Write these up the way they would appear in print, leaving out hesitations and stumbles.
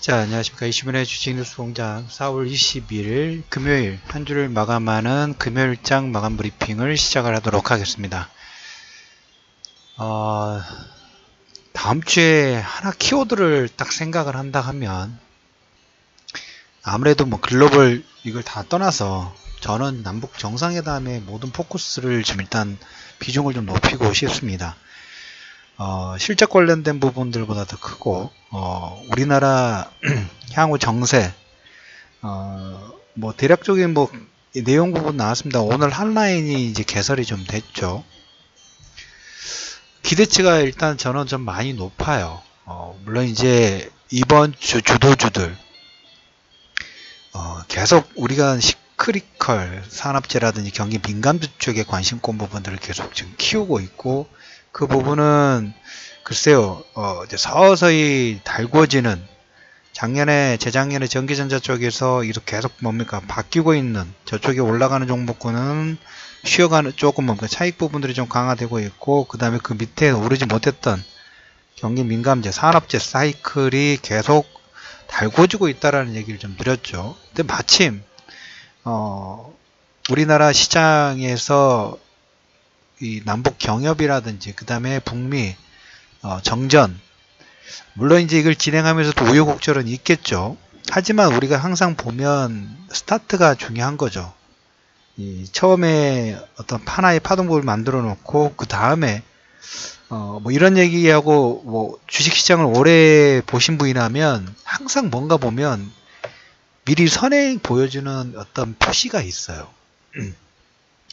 자, 안녕하십니까. 20분의 주식뉴스공장 4월 20일 금요일 한 주를 마감하는 금요일장 마감 브리핑을 시작을 하도록 하겠습니다. 다음 주에 하나 키워드를 딱 생각을 한다 하면 아무래도 뭐 글로벌 이걸 다 떠나서 저는 남북 정상회담의 모든 포커스를 좀 일단 비중을 좀 높이고 싶습니다. 실적 관련된 부분들보다 더 크고, 우리나라 향후 정세, 뭐 대략적인 뭐 내용 부분 나왔습니다. 오늘 한라인이 이제 개설이 좀 됐죠. 기대치가 일단 저는 좀 많이 높아요. 물론 이제 이번 주 주도주들, 계속 우리가 시크릿컬 산업재라든지 경기 민감주 쪽에 관심권 부분들을 계속 지금 키우고 있고, 그 부분은 글쎄요, 이제 서서히 달궈지는 작년에 재작년에 전기전자 쪽에서 이렇게 계속 뭡니까 바뀌고 있는 저쪽에 올라가는 종목군은 쉬어가는 조금 뭡니까 차익 부분들이 좀 강화되고 있고, 그 다음에 그 밑에 오르지 못했던 경기 민감재 산업재 사이클이 계속 달궈지고 있다라는 얘기를 좀 드렸죠. 근데 마침 우리나라 시장에서 이 남북 경협이라든지 그 다음에 북미 정전, 물론 이제 이걸 진행하면서도 우여곡절은 있겠죠. 하지만 우리가 항상 보면 스타트가 중요한 거죠. 처음에 어떤 하나의 파동법을 만들어 놓고 그 다음에 뭐 이런 얘기하고 뭐 주식시장을 오래 보신 분이라면 항상 뭔가 보면 미리 선행 보여주는 어떤 표시가 있어요.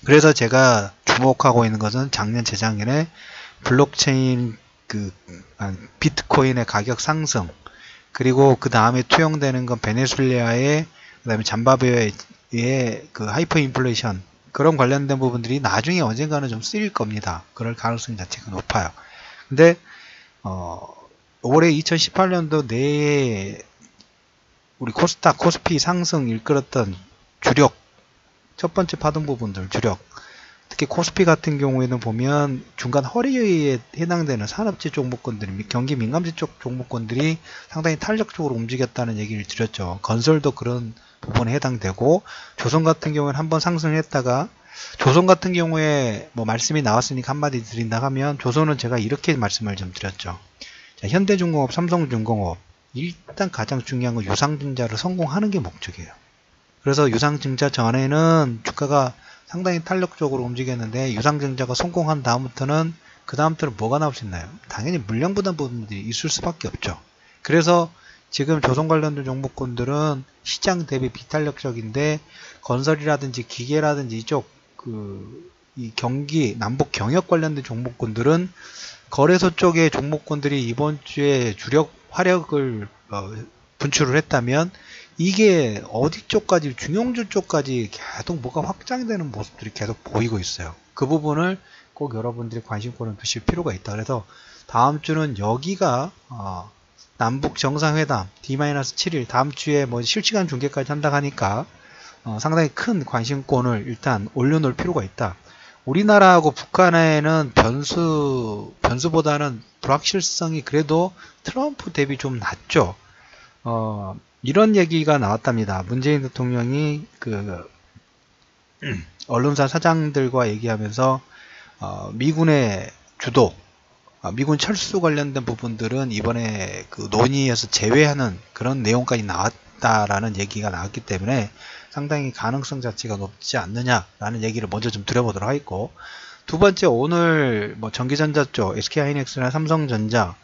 그래서 제가 주목하고 있는 것은 작년 재작년에 블록체인 비트코인의 가격 상승, 그리고 그 다음에 투영되는 건 베네수엘라의 그 다음에 잠바브웨의 그 하이퍼 인플레이션, 그런 관련된 부분들이 나중에 언젠가는 좀 쓰일 겁니다. 그럴 가능성 자체가 높아요. 근데 올해 2018년도 내에 우리 코스닥 코스피 상승 일끌었던 주력 첫 번째 파동 부분들 주력, 특히 코스피 같은 경우에는 보면 중간 허리에 해당되는 산업재 종목군들이, 경기 민감재 쪽 종목군들이 상당히 탄력적으로 움직였다는 얘기를 드렸죠. 건설도 그런 부분에 해당되고, 조선 같은 경우에는 한번 상승했다가, 조선 같은 경우에 뭐 말씀이 나왔으니까 한마디 드린다 하면, 조선은 제가 이렇게 말씀을 좀 드렸죠. 자, 현대중공업, 삼성중공업, 일단 가장 중요한 건 유상증자를 성공하는 게 목적이에요. 그래서 유상증자 전에는 주가가 상당히 탄력적으로 움직였는데, 유상증자가 성공한 다음부터는 그 다음부터는 뭐가 나올 수 있나요? 당연히 물량부담 부분들이 있을 수밖에 없죠. 그래서 지금 조선 관련된 종목군들은 시장 대비 비탄력적인데, 건설이라든지 기계라든지 이쪽 이 경기 남북 경협 관련된 종목군들은 거래소 쪽의 종목군들이 이번 주에 주력 화력을 분출을 했다면, 이게 어디 쪽까지, 중용주 쪽까지 계속 뭐가 확장되는 모습들이 계속 보이고 있어요. 그 부분을 꼭 여러분들이 관심권을 두실 필요가 있다. 그래서 다음 주는 여기가 남북 정상회담 D-7일 다음 주에 뭐 실시간 중계까지 한다 하니까 상당히 큰 관심권을 일단 올려놓을 필요가 있다. 우리나라하고 북한에는 변수보다는 불확실성이 그래도 트럼프 대비 좀 낮죠. 이런 얘기가 나왔답니다. 문재인 대통령이 언론사 사장들과 얘기하면서 미군의 주도, 미군 철수 관련된 부분들은 이번에 그 논의에서 제외하는 그런 내용까지 나왔다라는 얘기가 나왔기 때문에 상당히 가능성 자체가 높지 않느냐라는 얘기를 먼저 좀 드려보도록 하겠고, 두 번째, 오늘 뭐 전기전자 쪽 SK하이닉스나 삼성전자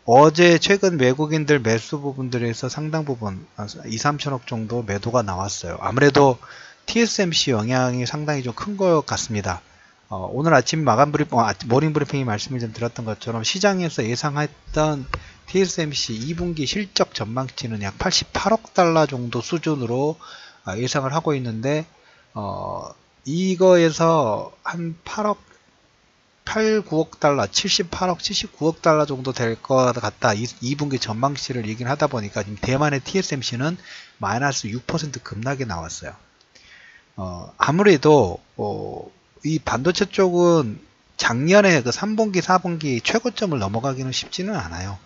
어제 최근 외국인들 매수 부분들에서 상당 부분 2, 3천억 정도 매도가 나왔어요. 아무래도 TSMC 영향이 상당히 좀 큰 것 같습니다. 오늘 아침 마감 브리핑, 모닝 브리핑이 말씀을 좀 드렸던 것처럼 시장에서 예상했던 TSMC 2분기 실적 전망치는 약 88억 달러 정도 수준으로 예상을 하고 있는데, 이거에서 한 9억 달러, 78억, 79억 달러 정도 될 것 같다. 2분기 전망치를 얘기를 하다 보니까 지금 대만의 TSMC는 마이너스 6% 급락이 나왔어요. 아무래도 이 반도체 쪽은 작년에 그 3분기, 4분기 최고점을 넘어가기는 쉽지는 않아요.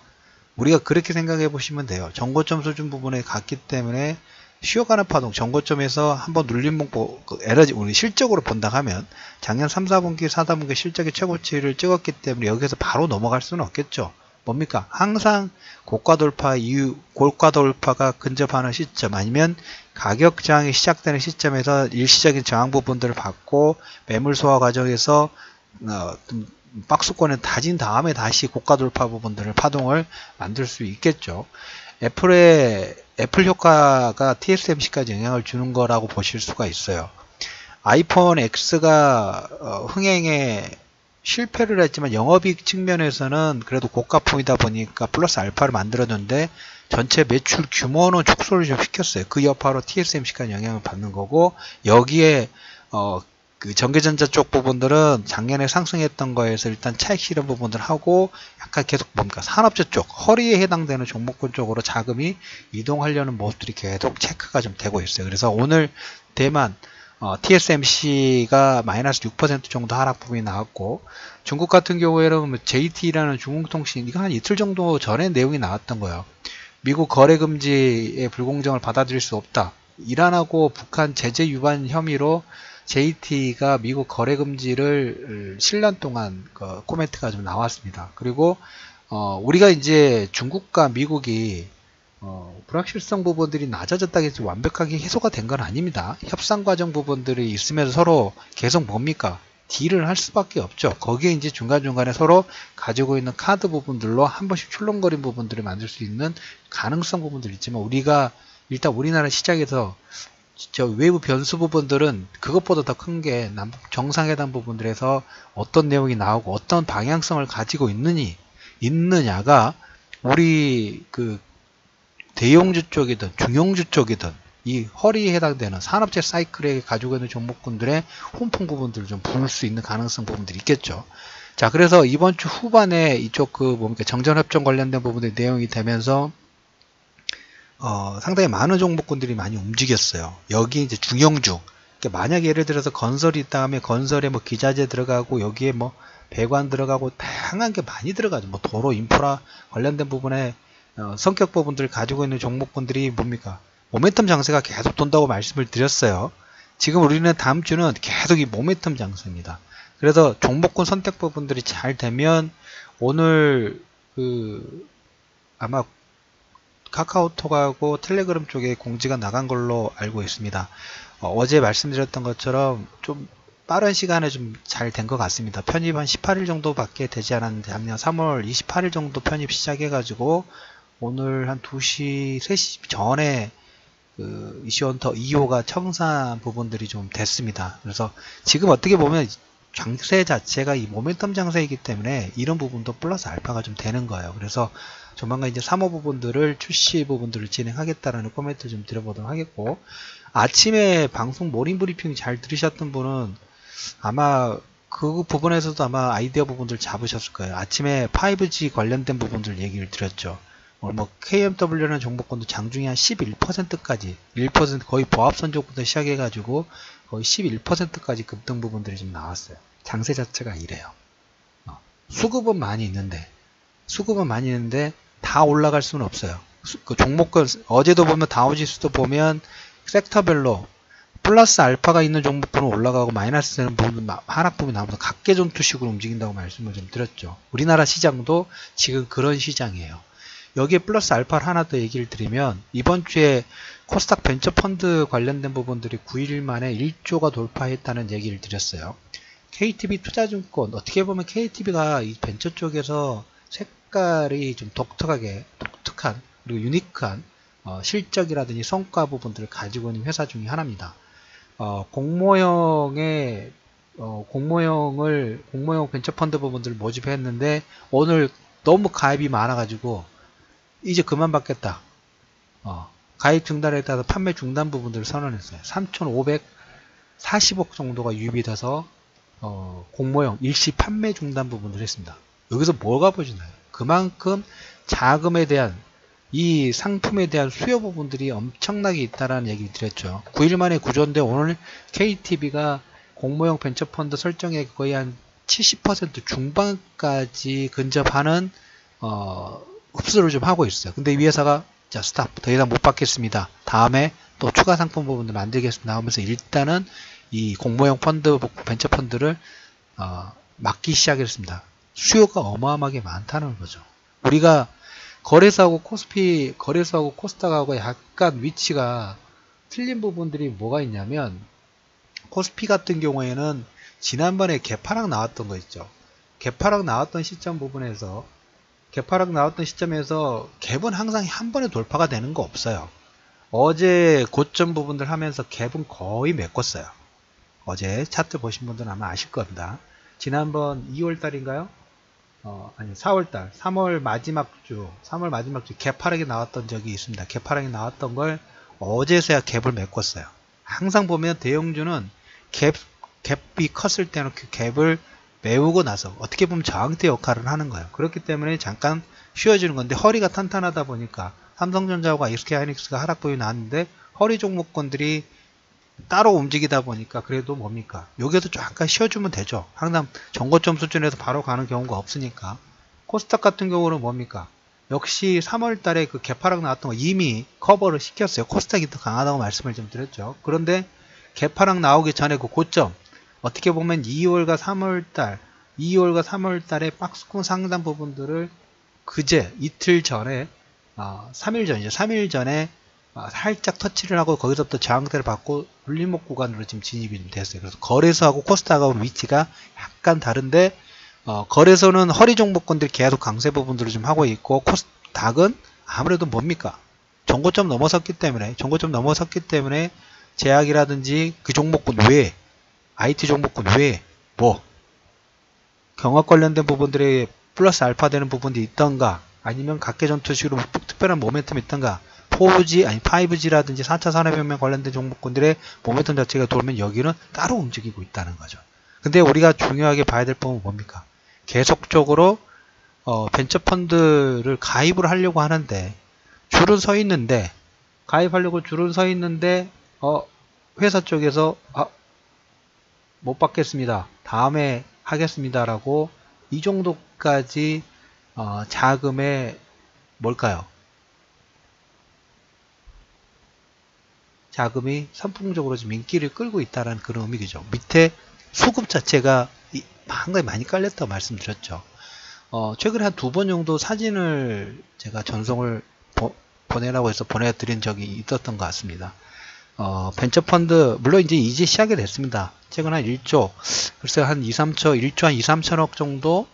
우리가 그렇게 생각해 보시면 돼요. 정고점 수준 부분에 갔기 때문에 쉬어가는 파동, 정고점에서 한번 눌림목, 에너지, 우리 실적으로 본다 하면 작년 3, 4분기, 4분기 실적의 최고치를 찍었기 때문에 여기서 바로 넘어갈 수는 없겠죠. 뭡니까? 항상 고가 돌파 이후, 고가 돌파가 근접하는 시점 아니면 가격 저항이 시작되는 시점에서 일시적인 저항 부분들을 받고 매물 소화 과정에서 박스권에 다진 다음에 다시 고가 돌파 부분들을 파동을 만들 수 있겠죠. 애플 효과가 TSMC까지 영향을 주는 거라고 보실 수가 있어요. 아이폰 X가 흥행에 실패를 했지만 영업이익 측면에서는 그래도 고가품이다 보니까 플러스 알파를 만들었는데 전체 매출 규모는 축소를 좀 시켰어요. 그 여파로 TSMC까지 영향을 받는 거고, 여기에 그 전기전자 쪽 부분들은 작년에 상승했던 거에서 일단 차익 실현 부분들 하고 약간 계속 뭡니까 산업재 쪽 허리에 해당되는 종목군 쪽으로 자금이 이동하려는 모습들이 계속 체크가 좀 되고 있어요. 그래서 오늘 대만 TSMC가 마이너스 6% 정도 하락 부분이 나왔고, 중국 같은 경우에는 JT라는 중국통신 이거 한 이틀 정도 전에 내용이 나왔던 거예요. 미국 거래 금지의 불공정을 받아들일 수 없다. 이란하고 북한 제재 위반 혐의로 JT가 미국 거래 금지를 7년 동안 코멘트가 좀 나왔습니다. 그리고 우리가 이제 중국과 미국이 불확실성 부분들이 낮아졌다고 해서 완벽하게 해소가 된 건 아닙니다. 협상 과정 부분들이 있으면서 서로 계속 뭡니까? 딜을 할 수밖에 없죠. 거기에 이제 중간중간에 서로 가지고 있는 카드 부분들로 한 번씩 출렁거린 부분들을 만들 수 있는 가능성 부분들이 있지만, 우리가 일단 우리나라 시장에서 저 외부 변수 부분들은 그것보다 더 큰 게 남북 정상회담 부분들에서 어떤 내용이 나오고 어떤 방향성을 가지고 있느냐가 우리 그 대용주 쪽이든 중용주 쪽이든 이 허리에 해당되는 산업재 사이클에 가지고 있는 종목군들의 훈풍 부분들을 좀 부을 수 있는 가능성 부분들이 있겠죠. 자, 그래서 이번 주 후반에 이쪽 뭡니까 정전협정 관련된 부분들이 내용이 되면서 상당히 많은 종목군들이 많이 움직였어요. 여기 이제 중형주, 그러니까 만약 예를 들어서 건설이 있다 하면 건설에 뭐 기자재 들어가고 여기에 뭐 배관 들어가고 다양한 게 많이 들어가죠. 뭐 도로 인프라 관련된 부분에 성격 부분들을 가지고 있는 종목군들이 뭡니까? 모멘텀 장세가 계속 돈다고 말씀을 드렸어요. 지금 우리는 다음 주는 계속 이 모멘텀 장세입니다. 그래서 종목군 선택 부분들이 잘 되면 오늘 아마 카카오톡하고 텔레그램 쪽에 공지가 나간 걸로 알고 있습니다. 어제 말씀드렸던 것처럼 좀 빠른 시간에 좀 잘 된 것 같습니다. 편입 한 18일 정도밖에 되지 않았는데 작년 3월 28일 정도 편입 시작해가지고 오늘 한 2시, 3시 전에 이슈헌터 2호가 청산 부분들이 좀 됐습니다. 그래서 지금 어떻게 보면 장세 자체가 이 모멘텀 장세이기 때문에 이런 부분도 플러스 알파가 좀 되는 거예요. 그래서 조만간 이제 3호 부분들을 출시 부분들을 진행하겠다라는 코멘트 좀 드려보도록 하겠고, 아침에 방송 모닝 브리핑 잘 들으셨던 분은 아마 그 부분에서도 아마 아이디어 부분들 잡으셨을 거예요. 아침에 5G 관련된 부분들 얘기를 드렸죠. 뭐 KMW라는 종목군도 장중에 한 11%까지 1% 거의 보합선적부터 시작해가지고 거의 11%까지 급등 부분들이 좀 나왔어요. 장세 자체가 이래요. 수급은 많이 있는데 다 올라갈 수는 없어요. 그 종목군 어제도 보면 다우지수도 보면 섹터별로 플러스 알파가 있는 종목군은 올라가고 마이너스 되는 부분 하락 부분이 나오면서 각계전투식으로 움직인다고 말씀을 좀 드렸죠. 우리나라 시장도 지금 그런 시장이에요. 여기에 플러스 알파를 하나 더 얘기를 드리면, 이번 주에 코스닥 벤처펀드 관련된 부분들이 9일 만에 1조가 돌파했다는 얘기를 드렸어요. KTB 투자증권, 어떻게 보면 KTB가 이 벤처 쪽에서 색깔이 좀 독특한 그리고 유니크한 실적이라든지 성과 부분들을 가지고 있는 회사 중에 하나입니다. 공모형 벤처펀드 부분들을 모집했는데 오늘 너무 가입이 많아가지고 이제 그만 받겠다. 가입 중단에 따라서 판매 중단 부분들을 선언했어요. 3,540억 정도가 유입이 돼서 공모형 일시 판매 중단 부분을 했습니다. 여기서 뭐가 보시나요? 그만큼 자금에 대한 이 상품에 대한 수요 부분들이 엄청나게 있다라는 얘기를 드렸죠. 9일 만에 구조인데 오늘 KTB가 공모형 벤처펀드 설정액 거의 한 70% 중반까지 근접하는 흡수를 좀 하고 있어요. 근데 이 회사가 자 스탑 더 이상 못 받겠습니다. 다음에 또 추가 상품 부분을 만들겠습니다 하면서 일단은 이 공모형 펀드 벤처 펀드를 막기 시작했습니다. 수요가 어마어마하게 많다는 거죠. 우리가 거래소하고 코스닥하고 약간 위치가 틀린 부분들이 뭐가 있냐면, 코스피 같은 경우에는 지난번에 개파락 나왔던 거 있죠. 개파락 나왔던 시점에서 갭은 항상 한 번에 돌파가 되는 거 없어요. 어제 고점 부분들 하면서 갭은 거의 메꿨어요. 어제 차트 보신 분들은 아마 아실 겁니다. 지난번 2월달인가요? 아니 4월달 3월 마지막 주 갭하락이 나왔던 적이 있습니다. 갭하락이 나왔던 걸 어제서야 갭을 메꿨어요. 항상 보면 대형주는 갭이 컸을 때는 그 갭을 메우고 나서 어떻게 보면 저항대 역할을 하는 거예요. 그렇기 때문에 잠깐 쉬어지는 건데, 허리가 탄탄하다 보니까 삼성전자와 SK하이닉스가 하락폭이 나왔는데 허리 종목군들이 따로 움직이다 보니까 그래도 뭡니까? 여기에서 잠깐 쉬어주면 되죠. 항상 전고점 수준에서 바로 가는 경우가 없으니까. 코스닥 같은 경우는 뭡니까? 역시 3월 달에 그 개파락 나왔던 거 이미 커버를 시켰어요. 코스닥이 더 강하다고 말씀을 좀 드렸죠. 그런데 개파락 나오기 전에 그 고점, 어떻게 보면 2월과 3월 달에 박스권 상단 부분들을 이틀 전에 3일 전에 살짝 터치를 하고 거기서부터 저항대를 받고 물림목 구간으로 지금 진입이 좀 됐어요. 그래서 거래소하고 코스닥하고 위치가 약간 다른데, 거래소는 허리 종목군들이 계속 강세 부분들을 좀 하고 있고, 코스닥은 아무래도 뭡니까? 전고점 넘어섰기 때문에 제약이라든지 그 종목군 외에, IT 종목군 외에 경합 관련된 부분들에 플러스 알파 되는 부분들이 있던가, 아니면 각계전투식으로 특별한 모멘텀이 있던가, 5G라든지 4차 산업혁명 관련된 종목군들의 모멘텀 자체가 돌면 여기는 따로 움직이고 있다는 거죠. 근데 우리가 중요하게 봐야 될 부분은 뭡니까? 계속적으로 벤처펀드를 가입을 하려고 하는데 줄은 서 있는데, 회사 쪽에서 못 받겠습니다, 다음에 하겠습니다라고 이 정도까지 자금의 자금이 선풍적으로 지금 인기를 끌고 있다는 그런 의미죠. 밑에 수급 자체가 상당히 많이 깔렸다고 말씀드렸죠. 최근에 한 2번 정도 사진을 제가 전송을 보내라고 해서 보내드린 적이 있었던 것 같습니다. 벤처펀드, 물론 이제 시작이 됐습니다. 최근 한 1조, 글쎄 한 1조 한 2, 3천억 정도,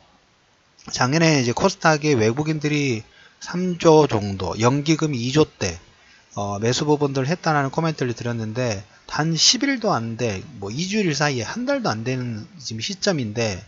작년에 이제 코스닥에 외국인들이 3조 정도, 연기금 2조대, 매수 부분들 했다는 코멘트를 드렸는데, 단 10일도 안 돼, 2주일 사이에 한 달도 안 되는 지금 시점인데,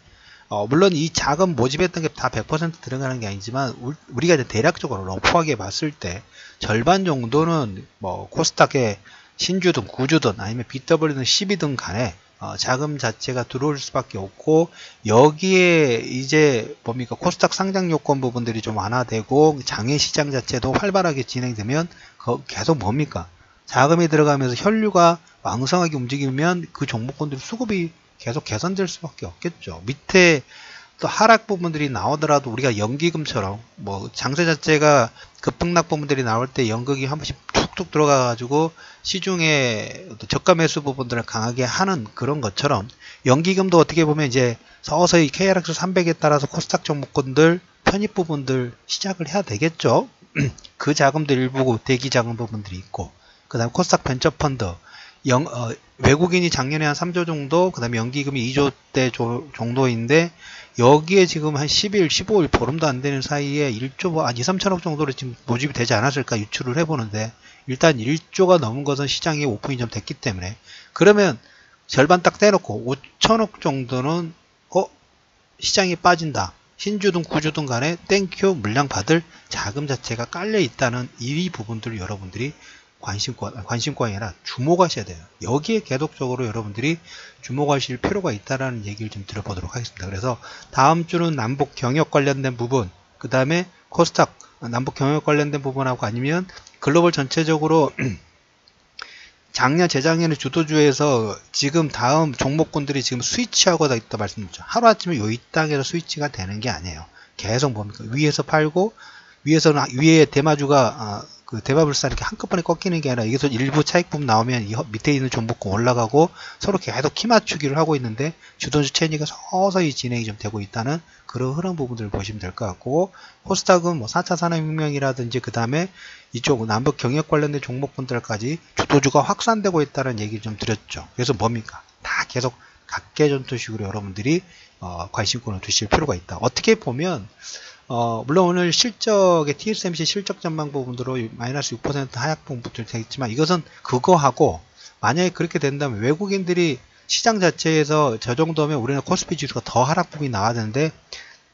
물론 이 자금 모집했던 게 다 100% 들어가는 게 아니지만, 우리가 이제 대략적으로 러프하게 봤을 때, 절반 정도는 코스닥에 신주든 구주든 아니면 BW든 10이든 간에 자금 자체가 들어올 수밖에 없고, 여기에 이제 코스닥 상장 요건 부분들이 좀 완화되고 장외 시장 자체도 활발하게 진행되면 계속 자금이 들어가면서 혈류가 왕성하게 움직이면 그 종목군들 수급이 계속 개선될 수밖에 없겠죠. 밑에 또 하락 부분들이 나오더라도 우리가 연기금처럼 장세 자체가 급등락 부분들이 나올 때 연극이 한 번씩 툭툭 들어가 가지고 시중에 저가 매수 부분들을 강하게 하는 그런 것처럼, 연기금도 어떻게 보면 이제 서서히 KRX 300에 따라서 코스닥 종목군들 편입 부분들 시작을 해야 되겠죠. 그 자금들 일부 대기 자금 부분들이 있고, 그 다음에 코스닥 벤처펀드 외국인이 작년에 한 3조 정도, 그 다음에 연기금이 2조대 정도인데, 여기에 지금 한 10일, 15일, 보름도 안 되는 사이에 1조, 한 2, 3천억 정도로 지금 모집이 되지 않았을까 유출을 해보는데, 일단 1조가 넘은 것은 시장이 오픈이 좀 됐기 때문에, 그러면 절반 딱 떼놓고 5천억 정도는 시장이 빠진다, 신주든 구주든 간에 땡큐 물량 받을 자금 자체가 깔려 있다는 이 부분들을 여러분들이 관심권이 아니라 주목하셔야 돼요. 여기에 계속적으로 여러분들이 주목하실 필요가 있다는 얘기를 좀 들어보도록 하겠습니다. 그래서 다음 주는 남북 경역 관련된 부분, 그 다음에 코스닥 남북 경역 관련된 부분하고, 아니면 글로벌 전체적으로 재작년에 주도주에서 지금 다음 종목군들이 지금 스위치하고 있다 말씀드렸죠. 하루아침에 이 땅에서 스위치가 되는 게 아니에요. 계속 위에서 팔고 위에 대마주가 그 대마불사 이렇게 한꺼번에 꺾이는 게 아니라 여기서 일부 차익 부분 나오면 이 밑에 있는 종목군 올라가고 서로 계속 키 맞추기를 하고 있는데 주도주 체인지가 서서히 진행이 좀 되고 있다는 그런 흐름 부분들을 보시면 될 것 같고, 코스닥은 뭐 4차 산업혁명이라든지 그 다음에 이쪽 남북 경협 관련된 종목군들까지 주도주가 확산되고 있다는 얘기를 좀 드렸죠. 그래서 뭡니까? 다 계속 각계전투식으로 여러분들이 관심권을 두실 필요가 있다. 어떻게 보면 물론 오늘 실적의 TSMC 실적 전망 부분으로 마이너스 6% 하락 부분도 되겠지만, 이것은 그거하고 만약에 그렇게 된다면 외국인들이 시장 자체에서 저 정도면 우리는 코스피 지수가 더 하락 부분이 나와야 되는데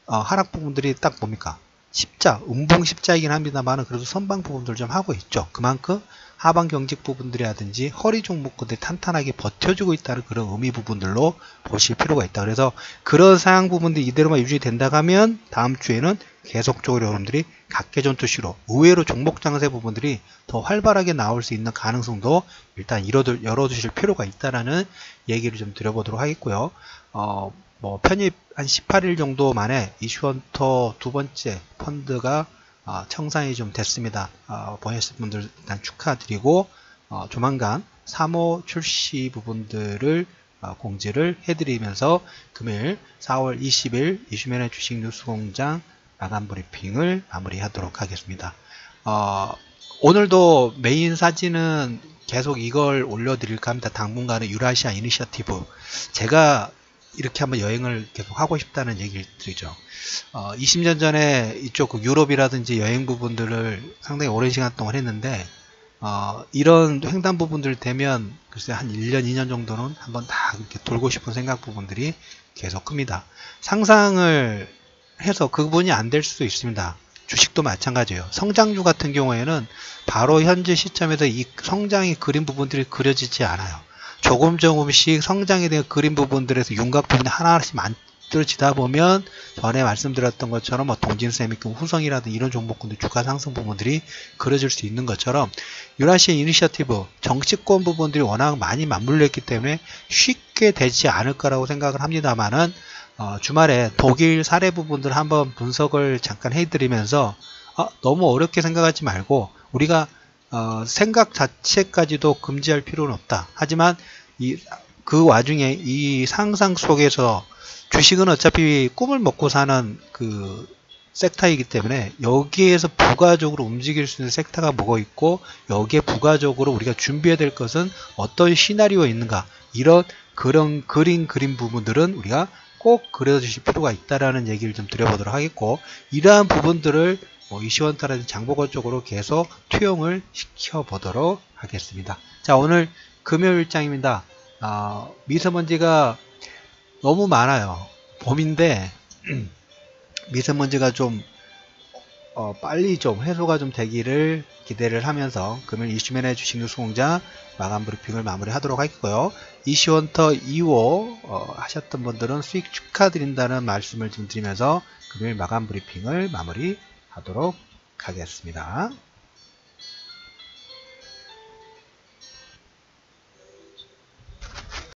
하락 부분들이 딱 뭡니까? 십자, 음봉 십자이긴 합니다만 그래도 선방 부분들 좀 하고 있죠. 그만큼 하방 경직 부분들이라든지 허리 종목들이 탄탄하게 버텨주고 있다는 그런 의미 부분들로 보실 필요가 있다. 그래서 그런 상황 부분들이 이대로만 유지된다고 하면 다음 주에는 계속적으로 여러분들이 각계전투시로 의외로 종목 장세 부분들이 더 활발하게 나올 수 있는 가능성도 일단 열어두실 필요가 있다라는 얘기를 좀 드려보도록 하겠고요. 뭐 편입 한 18일 정도 만에 이슈헌터 두 번째 펀드가 청산이 좀 됐습니다. 보셨을 분들 일단 축하드리고 조만간 3호 출시 부분들을 공지를 해드리면서 금일 4월 20일 이슈맨의 주식뉴스공장 마감 브리핑을 마무리하도록 하겠습니다. 오늘도 메인 사진은 계속 이걸 올려드릴까 합니다. 당분간은 유라시아 이니셔티브, 제가 이렇게 한번 여행을 계속 하고 싶다는 얘기를 드리죠. 20년 전에 이쪽 유럽이라든지 여행 부분들을 상당히 오랜 시간 동안 했는데 이런 횡단 부분들 되면 글쎄 한 1년 2년 정도는 한번 다 이렇게 돌고 싶은 생각 부분들이 계속 큽니다. 상상을 해서 그분이 안 될 수도 있습니다. 주식도 마찬가지예요. 성장주 같은 경우에는 바로 현재 시점에서 이 성장의 그림 부분들이 그려지지 않아요. 조금씩 성장에 대한 그림 부분들에서 윤곽 부분이 하나하나씩 만들어지다 보면 전에 말씀드렸던 것처럼 뭐 동진세미금, 후성이라든 이런 종목군들 주가 상승 부분들이 그려질 수 있는 것처럼 유라시아 이니셔티브 정치권 부분들이 워낙 많이 맞물려 있기 때문에 쉽게 되지 않을 거라고 생각을 합니다만은 주말에 독일 사례 부분들 한번 분석을 잠깐 해드리면서 너무 어렵게 생각하지 말고 우리가 생각 자체까지도 금지할 필요는 없다. 하지만 그 와중에 이 상상 속에서 주식은 어차피 꿈을 먹고 사는 그 섹터이기 때문에 여기에서 부가적으로 움직일 수 있는 섹터가 뭐가 있고 여기에 부가적으로 우리가 준비해야 될 것은 어떤 시나리오가 있는가, 그런 그림 부분들은 우리가 꼭 그려주실 필요가 있다라는 얘기를 좀 드려보도록 하겠고, 이러한 부분들을 이슈헌터라든지 장보고 쪽으로 계속 투영을 시켜보도록 하겠습니다. 자, 오늘 금요일장입니다. 미세먼지가 너무 많아요. 봄인데 미세먼지가 좀 빨리 좀 해소가 좀 되기를 기대를 하면서 금요일 이슈맨의 주식뉴스공장 마감 브리핑을 마무리하도록 하겠고요. 이슈헌터 2호 하셨던 분들은 수익 축하드린다는 말씀을 좀 드리면서 금요일 마감 브리핑을 마무리하도록 하겠습니다.